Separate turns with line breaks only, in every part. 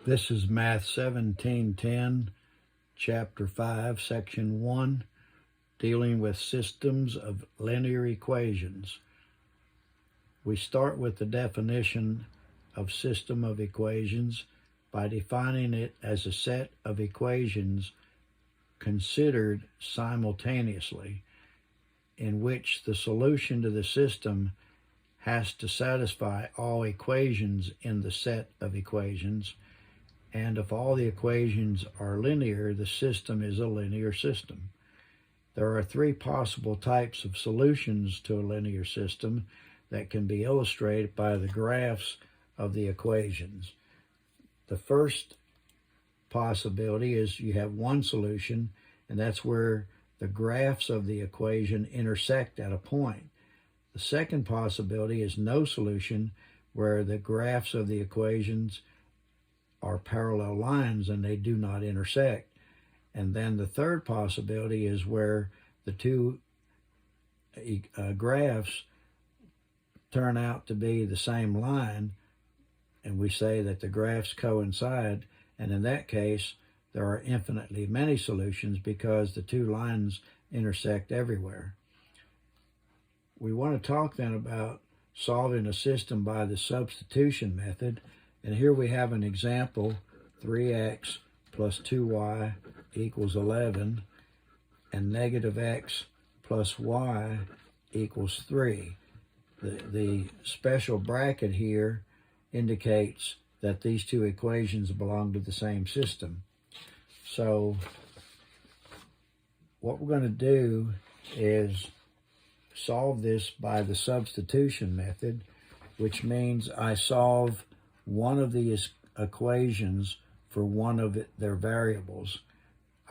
This is Math 1710, Chapter 5, Section 1, dealing with systems of linear equations. We start with the definition of system of equations by defining it as a set of equations considered simultaneously, in which the solution to the system has to satisfy all equations in the set of equations, and if all the equations are linear, the system is a linear system. There are three possible types of solutions to a linear system that can be illustrated by the graphs of the equations. The first possibility is you have one solution, and that's where the graphs of the equation intersect at a point. The second possibility is no solution, where the graphs of the equations are parallel lines and they do not intersect. And then the third possibility is where the two graphs turn out to be the same line, and we say that the graphs coincide, and in that case there are infinitely many solutions because the two lines intersect everywhere. We want to talk then about solving a system by the substitution method, and here we have an example: 3x plus 2y equals 11, and negative x plus y equals 3. The special bracket here indicates that these two equations belong to the same system. So what we're going to do is solve this by the substitution method, which means I solve one of these equations for one of their variables.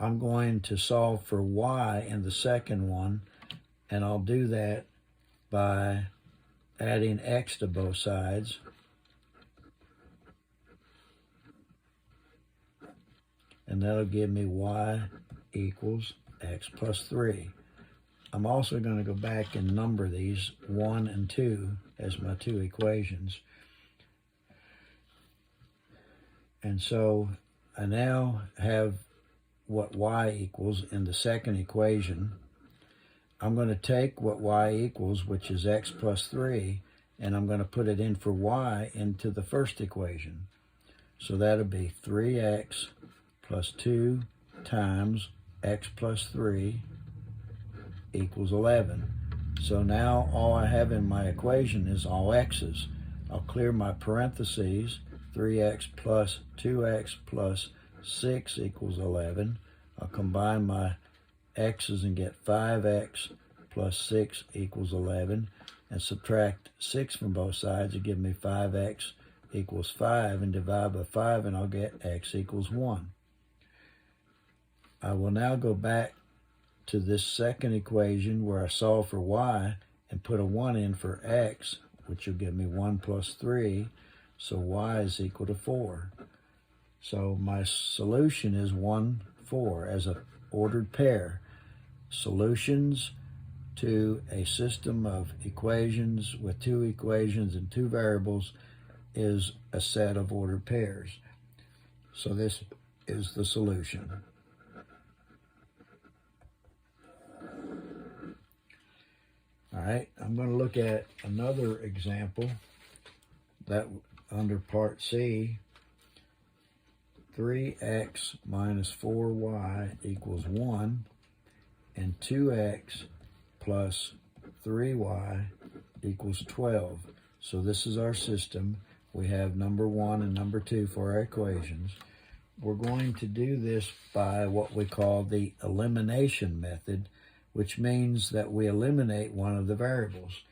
I'm going to solve for y in the second one, and I'll do that by adding x to both sides. And that'll give me y equals x plus 3. I'm also going to go back and number these 1 and 2 as my two equations. And so I now have what y equals in the second equation. I'm going to take what y equals, which is x plus 3, and I'm going to put it in for y into the first equation. So that'll be 3x plus 2 times x plus 3 equals 11. So now all I have in my equation is all x's. I'll clear my parentheses. 3x plus 2x plus 6 equals 11. I'll combine my x's and get 5x plus 6 equals 11, and subtract 6 from both sides to give me 5x equals 5, and divide by 5 and I'll get x equals 1. I will now go back to this second equation where I solve for y and put a 1 in for x, which will give me 1 plus 3, so y is equal to 4. So my solution is 1, 4 as an ordered pair. Solutions to a system of equations with two equations and two variables is a set of ordered pairs. So this is the solution. All right, I'm going to look at another example that under part C. 3x minus 4y equals 1, and 2x plus 3y equals 12. So this is our system. We have number 1 and number 2 for our equations. We're going to do this by what we call the elimination method, which means that we eliminate one of the variables.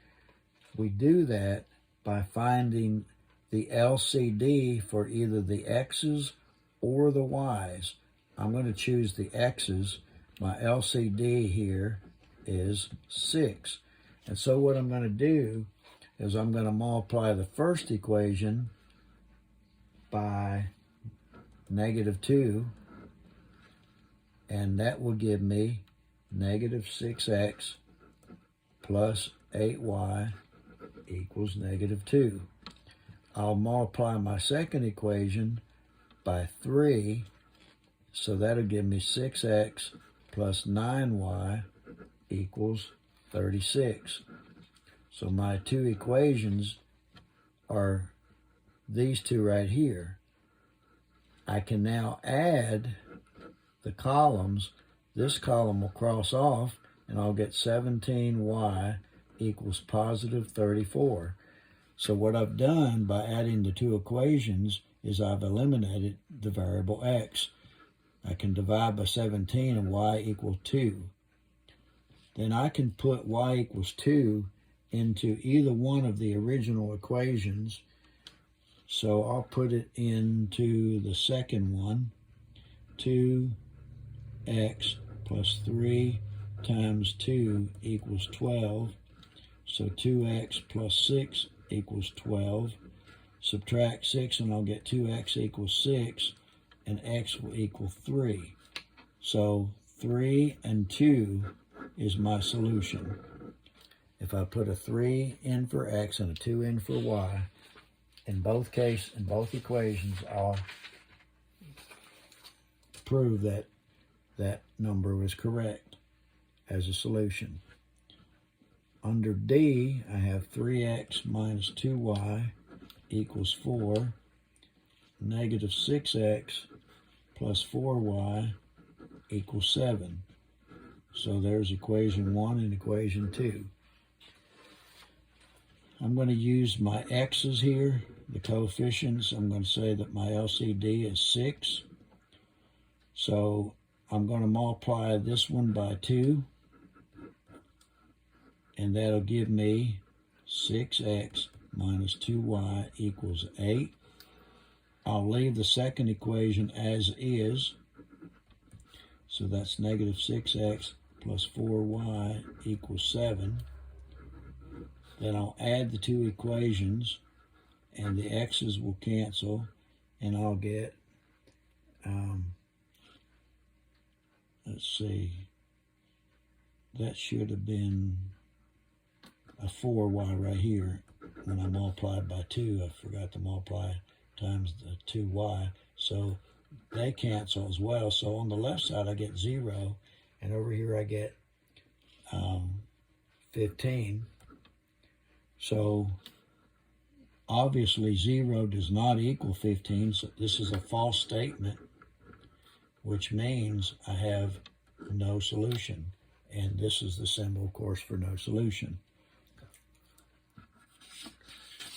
We do that by finding the LCD for either the x's or the y's. I'm going to choose the x's. My LCD here is 6. And so what I'm going to do is I'm going to multiply the first equation by negative 2, and that will give me negative 6x plus 8y equals negative 2. I'll multiply my second equation by 3, so that'll give me 6x plus 9y equals 36. So my two equations are these two right here. I can now add the columns. This column will cross off, and I'll get 17y equals positive 34. So what I've done by adding the two equations is I've eliminated the variable x. I can divide by 17 and y equals 2. Then I can put y equals 2 into either one of the original equations. So I'll put it into the second one, 2x plus 3 times 2 equals 12. So 2x plus 6 equals 12. Subtract 6 and I'll get 2x equals 6, and x will equal 3. So 3 and 2 is my solution. If I put a 3 in for x and a 2 in for y, in both equations, I'll prove that that number was correct as a solution. Under D, I have 3x minus 2y equals 4, negative 6x plus 4y equals 7. So there's equation 1 and equation 2. I'm going to use my x's here, the coefficients. I'm going to say that my LCD is 6. So I'm going to multiply this one by 2, and that'll give me 6x minus 2y equals 8. I'll leave the second equation as is. So that's negative 6x plus 4y equals 7. Then I'll add the two equations, and the x's will cancel, and I'll get, let's see, that should have been a 4y right here. When I multiplied by 2, I forgot to multiply times the 2y, so they cancel as well. So on the left side I get 0, and over here I get 15. So obviously 0 does not equal 15, so this is a false statement, which means I have no solution. And this is the symbol, of course, for no solution.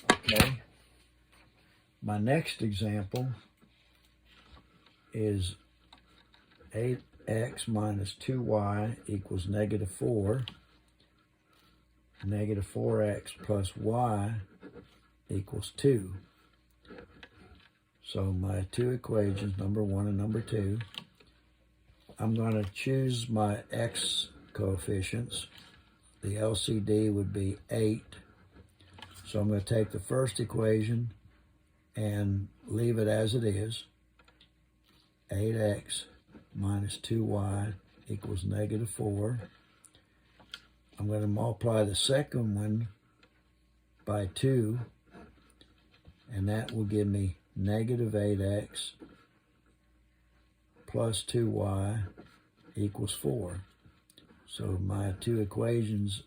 Okay. My next example is 8x minus 2y equals negative 4. Negative 4x plus y equals 2. So my two equations, number 1 and number 2, I'm going to choose my x coefficients. The LCD would be 8. So I'm going to take the first equation and leave it as it is. 8x minus 2y equals negative 4. I'm going to multiply the second one by 2, and that will give me negative 8x plus 2y equals 4. So my two equations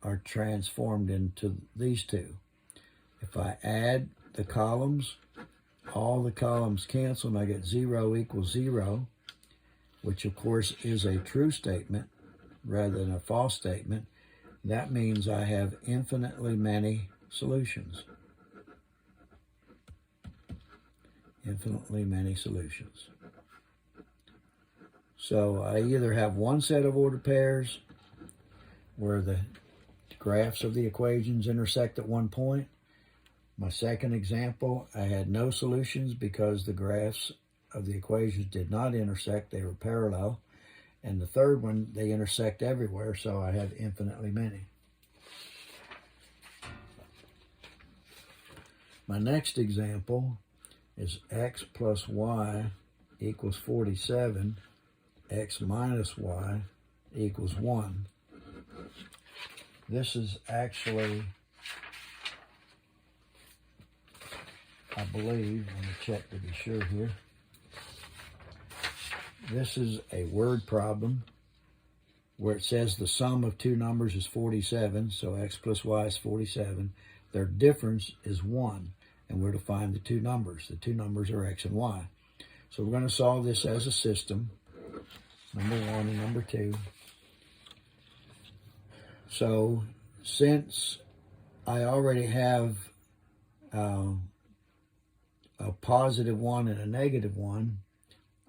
are transformed into these two. If I add the columns, all the columns cancel and I get 0 equals 0, which of course is a true statement rather than a false statement. That means I have infinitely many solutions. Infinitely many solutions. So I either have one set of ordered pairs where the graphs of the equations intersect at one point. My second example, I had no solutions because the graphs of the equations did not intersect, they were parallel. And the third one, they intersect everywhere, so I have infinitely many. My next example is x plus y equals 47, x minus y equals 1. This is actually I believe, let me check to be sure here. This is a word problem where it says the sum of two numbers is 47, so x plus y is 47. Their difference is 1, and we're to find the two numbers. The two numbers are x and y. So we're going to solve this as a system, number 1 and number 2. So since I already have a positive 1 and a negative 1,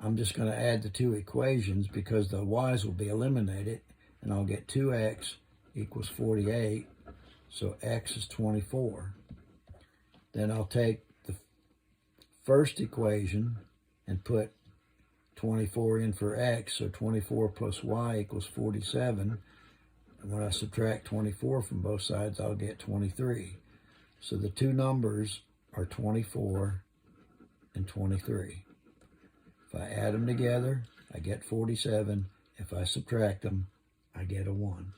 I'm just going to add the two equations because the y's will be eliminated, and I'll get 2x equals 48, so x is 24. Then I'll take the first equation and put 24 in for x, so 24 plus y equals 47. And when I subtract 24 from both sides, I'll get 23. So the two numbers are 24 and 23. If I add them together, I get 47. If I subtract them, I get a 1.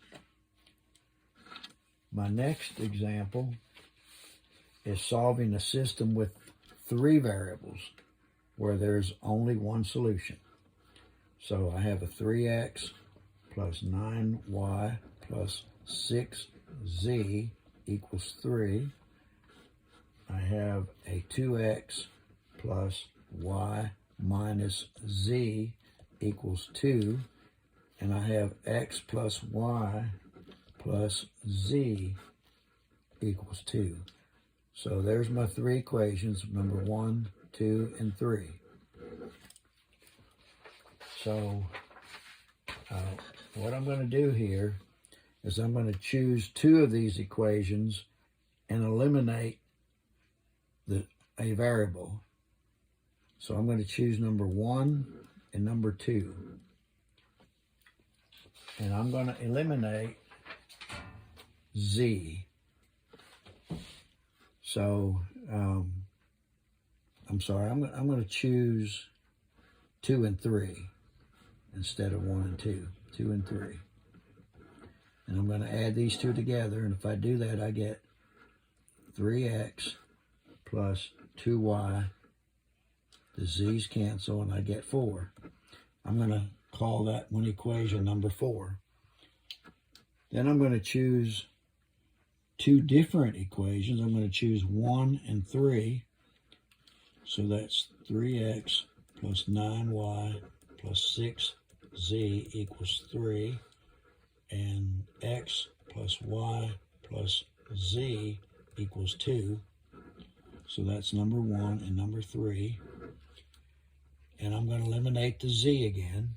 My next example is solving a system with 3 variables where there's only one solution. So I have a 3x plus 9y plus 6z equals 3. I have a 2x plus y minus z equals 2, and I have x plus y plus z equals 2. So there's my 3 equations, number 1, 2, and 3. So what I'm going to do here is I'm going to choose 2 of these equations and eliminate a variable. So I'm going to choose number 1 and number 2. And I'm going to eliminate z. So, I'm sorry, I'm going to choose 2 and 3 instead of 1 and 2. 2 and 3. And I'm going to add these two together, and if I do that, I get 3x plus 2y. The z's cancel, and I get 4. I'm going to call that one equation number 4. Then I'm going to choose 2 different equations. I'm going to choose 1 and 3. So that's 3x plus 9y plus 6z equals 3. And x plus y plus z equals 2. So that's number 1 and number 3. And I'm going to eliminate the z again.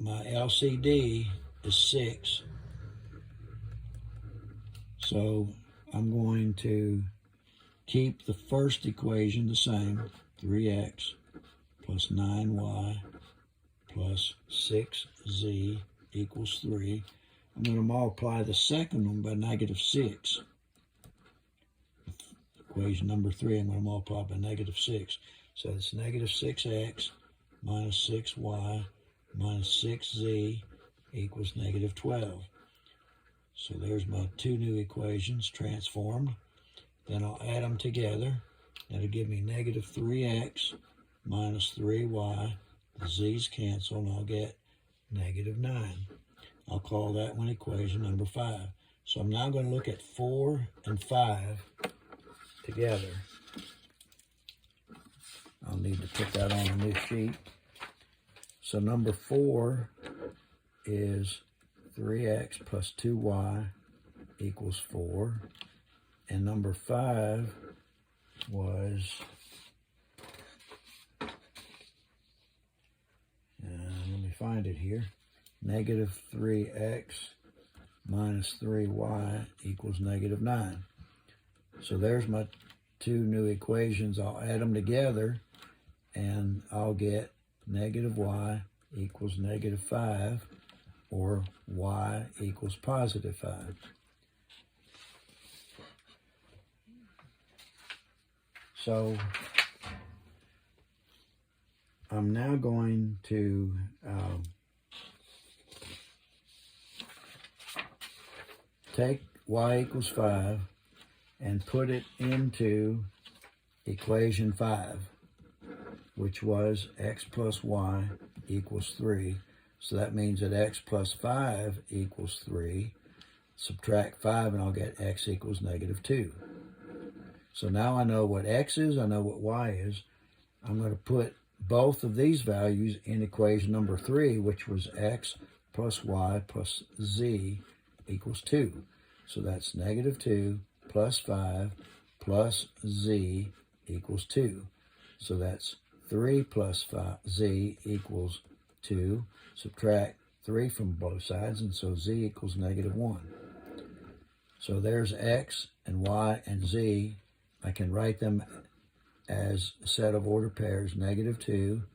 My LCD is 6. So I'm going to keep the first equation the same, 3x plus 9y plus 6z equals 3. I'm going to multiply the second one by negative 6. Equation number 3, I'm going to multiply by negative 6. So it's negative 6x minus 6y minus 6z equals negative 12. So there's my 2 new equations transformed. Then I'll add them together. That'll give me negative 3x minus 3y. The z's cancel, and I'll get negative 9. I'll call that one equation number 5. So I'm now going to look at 4 and 5 together. I'll need to put that on a new sheet. So number 4 is 3x plus 2y equals 4. And number 5 was, let me find it here, negative 3x minus 3y equals negative 9. So there's my 2 new equations. I'll add them together, and I'll get negative y equals negative 5, or y equals positive 5. So I'm now going to take y equals 5 and put it into equation 5, which was x plus y equals 3. So that means that x plus 5 equals 3. Subtract 5 and I'll get x equals -2. So now I know what x is, I know what y is. I'm going to put both of these values in equation number 3, which was x plus y plus z equals 2. So that's -2 plus 5 plus z equals 2. So that's 3 plus 5, z equals 2. Subtract 3 from both sides, and so z equals -1. So there's x and y and z. I can write them as a set of ordered pairs, -2,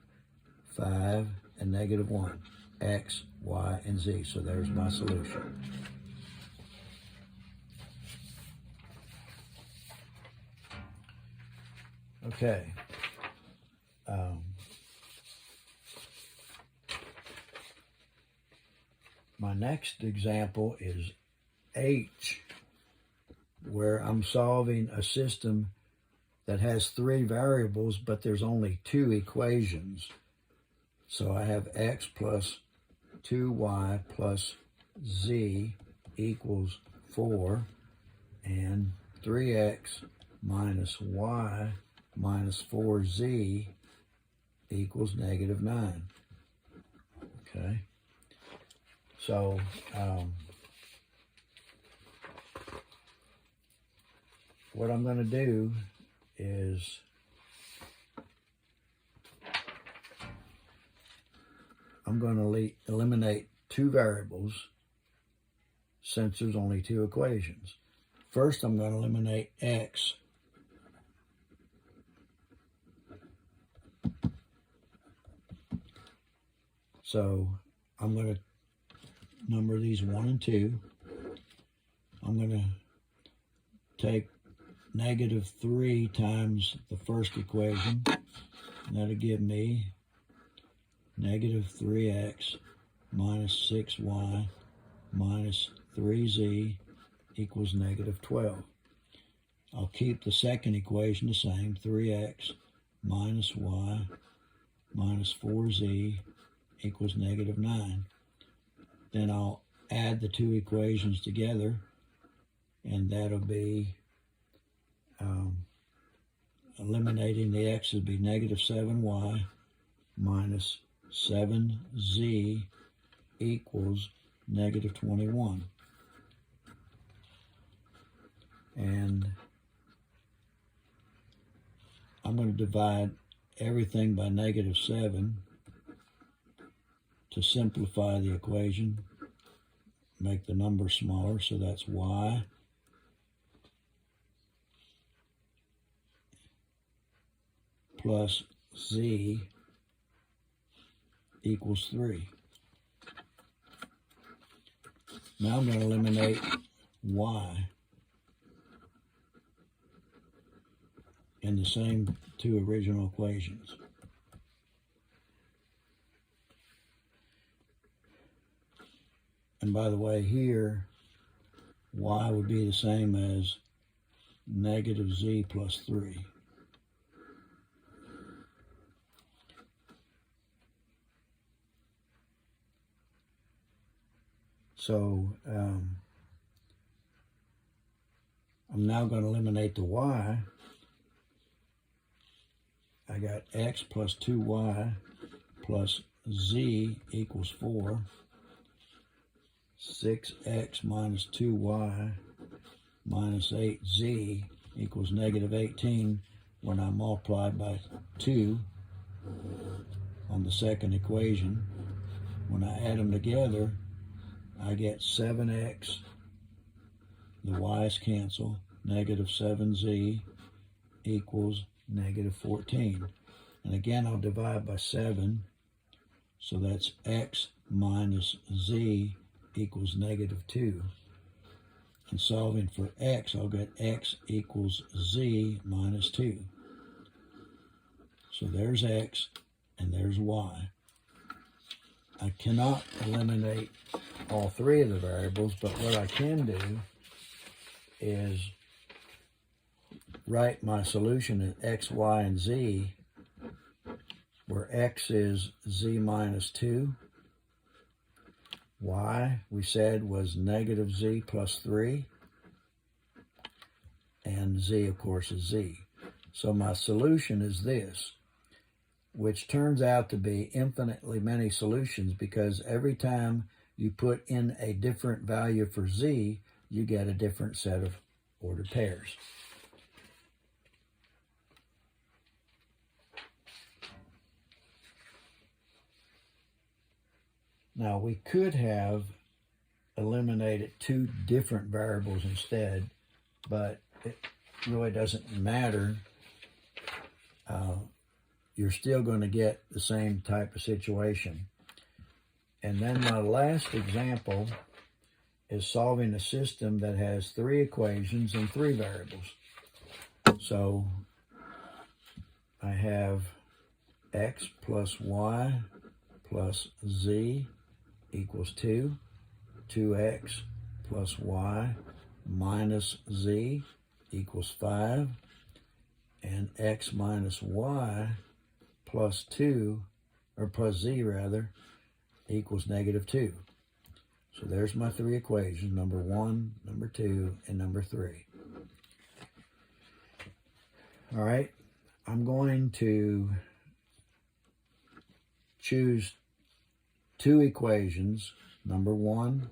5, and -1. X, y, and z. So there's my solution. Okay. My next example is H, where I'm solving a system that has 3 variables, but there's only 2 equations. So I have x plus 2y plus z equals 4, and 3x minus y minus 4z equals -9. Okay. So, what I'm going to do is I'm going to eliminate 2 variables since there's only 2 equations. First, I'm going to eliminate x. So I'm going to number these 1 and 2. I'm going to take -3 times the first equation, and that'll give me -3x minus 6y minus 3z equals -12. I'll keep the second equation the same, 3x minus y minus 4z equals -9. Then I'll add the 2 equations together, and that'll be eliminating the x would be -7y minus 7z equals -21. And I'm going to divide everything by -7 to simplify the equation, make the number smaller, so that's y plus z equals 3. Now I'm going to eliminate y in the same 2 original equations. And by the way, here, y would be the same as -z plus 3. So I'm now going to eliminate the y. I got x plus 2y plus z equals 4. 6x minus 2y minus 8z equals -18 when I multiply by 2 on the second equation. When I add them together, I get 7x, the y's cancel, -7z equals -14. And again, I'll divide by 7, so that's x minus z equals -2. And solving for x, I'll get x equals z minus 2. So there's x and there's y. I cannot eliminate all 3 of the variables, but what I can do is write my solution as x, y, and z, where x is z minus 2, y, we said, was negative z plus 3, and z, of course, is z. So my solution is this, which turns out to be infinitely many solutions, because every time you put in a different value for z, you get a different set of ordered pairs. Now, we could have eliminated two different variables instead, but it really doesn't matter. You're still going to get the same type of situation. And then my last example is solving a system that has 3 equations and 3 variables. So I have x plus y plus z equals 2, 2x plus y minus z equals 5, and x minus y plus 2, or plus z rather, equals negative 2. So there's my 3 equations, number 1, number 2, and number 3. All right, I'm going to choose 2 equations, number 1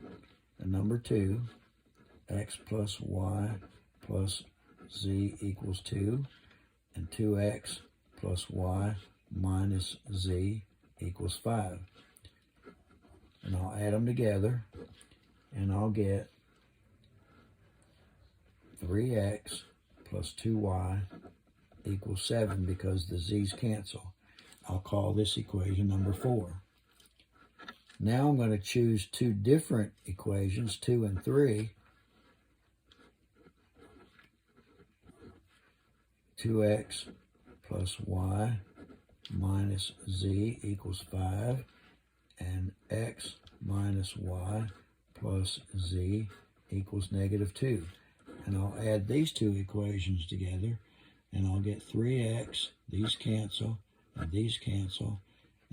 and number 2, x plus y plus z equals 2, and 2x plus y minus z equals 5. And I'll add them together, and I'll get 3x plus 2y equals 7, because the z's cancel. I'll call this equation number 4. Now I'm going to choose 2 different equations, 2 and 3. 2x plus y minus z equals 5, and x minus y plus z equals negative 2. And I'll add these 2 equations together, and I'll get 3x, these cancel, and these cancel,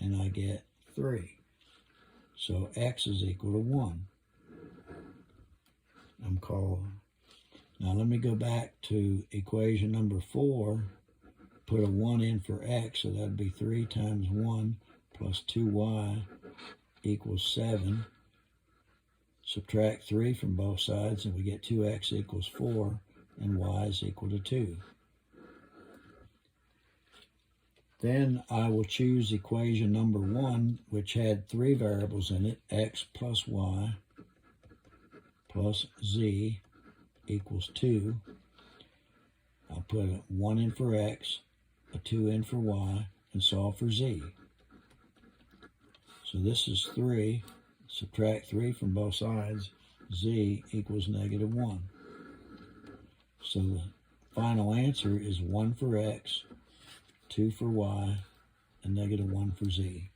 and I get 3. So x is equal to 1. Now let me go back to equation number 4, put a 1 in for x, so that'd be 3 times 1 plus 2y equals 7. Subtract 3 from both sides, and we get 2x equals 4, and y is equal to 2. Then I will choose equation number 1, which had 3 variables in it, x plus y plus z equals 2. I'll put a 1 in for x, a 2 in for y, and solve for z. So this is 3. Subtract 3 from both sides, z equals negative 1. So the final answer is 1 for x, 2 for y, and negative 1 for z.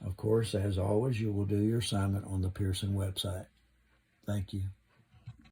Of course, as always, you will do your assignment on the Pearson website. Thank you.